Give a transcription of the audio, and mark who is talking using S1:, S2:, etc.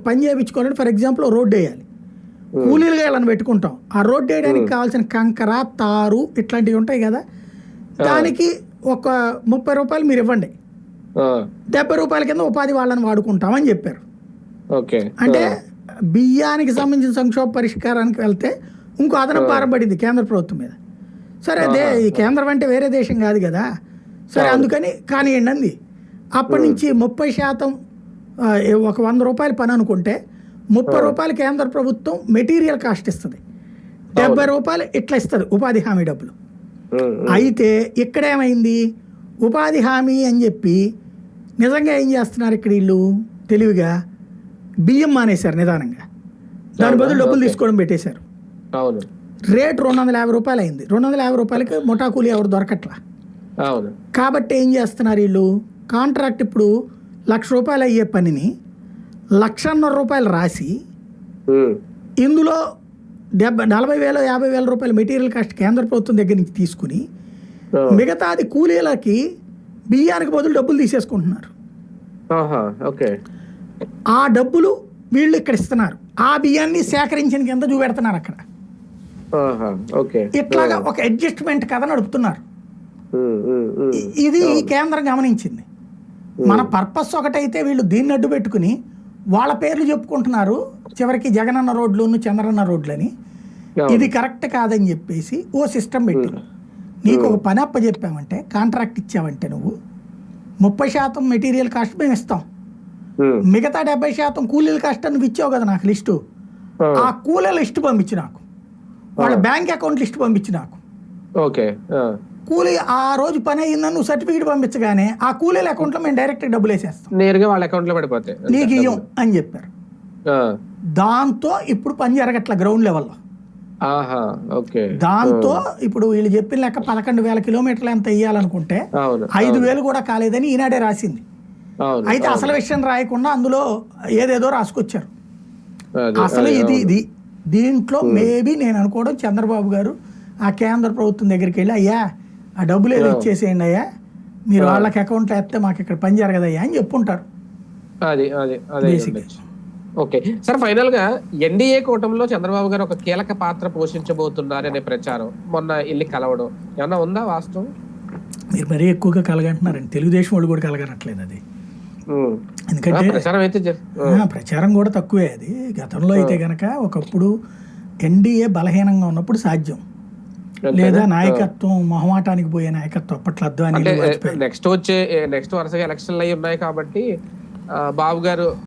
S1: పని చేయించుకోవాలంటే for example road వేయాలి, కూలీలుగా ఇలా పెట్టుకుంటాం. ఆ రోడ్డు వేయడానికి కావాల్సిన కంకర, తారు ఇట్లాంటివి ఉంటాయి కదా, దానికి ఒక 30 రూపాయలు మీరు ఇవ్వండి, 70 రూపాయల కింద ఉపాధి వాళ్ళని వాడుకుంటామని చెప్పారు. అంటే బియ్యానికి సంబంధించిన సంక్షోభ పరిష్కారానికి వెళ్తే ఇంకో అదనపు భారం పడింది కేంద్ర ప్రభుత్వం మీద. సరే అదే ఈ కేంద్రం అంటే వేరే దేశం కాదు కదా, సరే అందుకని కానివ్వండి అంది. అప్పటి నుంచి 30%, ఒక 100 రూపాయల పని అనుకుంటే 30 రూపాయలు కేంద్ర ప్రభుత్వం మెటీరియల్ కాస్ట్ ఇస్తుంది, 70 రూపాయలు ఇట్లా ఇస్తుంది ఉపాధి హామీ డబ్బులు. అయితే ఇక్కడేమైంది, ఉపాధి హామీ అని చెప్పి నిజంగా ఏం చేస్తున్నారు ఇక్కడ వీళ్ళు తెలివిగా, బియ్యం మానేశారు నిదానంగా, దాని బదులు డబ్బులు తీసుకోవడం పెట్టేశారు. రేటు 250 రూపాయలు అయింది, 250 రూపాయలకి ముఠా కూలి ఎవరు దొరకట్లా. కాబట్టి ఏం చేస్తున్నారు వీళ్ళు, కాంట్రాక్ట్ ఇప్పుడు 1,00,000 రూపాయలు అయ్యే పనిని 1,50,000 రూపాయలు రాసి ఇందులో 40,000 50,000 రూపాయల మెటీరియల్ కాస్ట్ కేంద్ర ప్రభుత్వం దగ్గర నుంచి తీసుకుని మిగతాది కూలీలకి బియ్యానికి బదులు డబ్బులు తీసేసుకుంటున్నారు. ఆ డబ్బులు వీళ్ళు ఇక్కడ ఇస్తున్నారు, ఆ బియ్యాన్ని సేకరించిన కింద చూపెడుతున్నారు అక్కడ. ఇట్లాగా ఒక అడ్జస్ట్మెంట్ కథ నడుపుతున్నారు. ఇది కేంద్రం గమనించింది. మన పర్పస్ ఒకటైతే వీళ్ళు దీన్ని అడ్డు పెట్టుకుని వాళ్ళ పేర్లు చెప్పుకుంటున్నారు, చివరికి జగనన్న రోడ్లు చంద్రన్న రోడ్లని. ఇది కరెక్ట్ కాదని చెప్పేసి ఓ సిస్టమ్ పెట్టింది. నీకు ఒక పని అప్ప చెప్పామంటే, కాంట్రాక్ట్ ఇచ్చావంటే నువ్వు 30% మెటీరియల్ కాస్ట్ మేము ఇస్తాం, మిగతా 70% కూలీల కాస్ట్ నువ్వు ఇచ్చావు కదా నాకు లిస్టు, ఆ కూలీల లిస్టు పంపించి నాకు, వాళ్ళ బ్యాంక్ అకౌంట్ లిస్ట్ పంపించి నాకు, కూలీ ఆ రోజు పని అయిందని నువ్వు సర్టిఫికేట్ పంపించగానే ఆ కూలీల అకౌంట్లో మేము డైరెక్ట్ డబ్బులు వేసేస్తాం,
S2: నేరుగా వాళ్ళ అకౌంట్లో పడిపోతాయి,
S1: నీకు ఇయ్యం అని చెప్పారు. దాంతో ఇప్పుడు పని జరగట్ల గ్రౌండ్ లెవెల్లో. దాంతో ఇప్పుడు వీళ్ళు చెప్పిన లెక్క 11,000 కిలోమీటర్లు ఎంత ఇయ్యాలనుకుంటే 5,000 కూడా కాలేదని ఈనాడే రాసింది. అయితే అసలు విషయం రాయకుండా అందులో ఏదేదో రాసుకొచ్చారు. అసలు ఇది దీంట్లో మేబీ నేను అనుకోవడం, చంద్రబాబు గారు ఆ కేంద్ర ప్రభుత్వం దగ్గరికి వెళ్ళి, అయ్యా ఆ డబ్బులు ఏదో ఇచ్చేసేయండి అయ్యా, మీరు వాళ్ళకి అకౌంట్లో వేస్తే మాకు ఇక్కడ పని జరగదయ్యా అని చెప్పుంటారు.
S2: ఓకే సార్, ఫైనల్ గా ఎన్డీఏ కూటమిలో చంద్రబాబు గారు ఒక కీలక పాత్ర పోషించబోతున్నారనే ప్రచారం మొన్న ఇల్లు కలవడం ఏమన్నా ఉందా వాస్తవం?
S1: మీరు మరీ ఎక్కువగా కలగంటున్నారండి, తెలుగుదేశం వాళ్ళు కూడా కలగనట్లేదు అది. ఎందుకంటే ప్రచారం కూడా తక్కువే అది. గతంలో అయితే గనక ఒకప్పుడు ఎన్డీఏ బలహీనంగా ఉన్నప్పుడు సాధ్యం, లేదా నాయకత్వం మొహమాటానికి పోయే నాయకత్వం అప్పట్లో అద్వానీ.
S2: నెక్స్ట్ వరుసగా ఎలక్షన్లు అయి ఉన్నాయి కాబట్టి బాబు గారు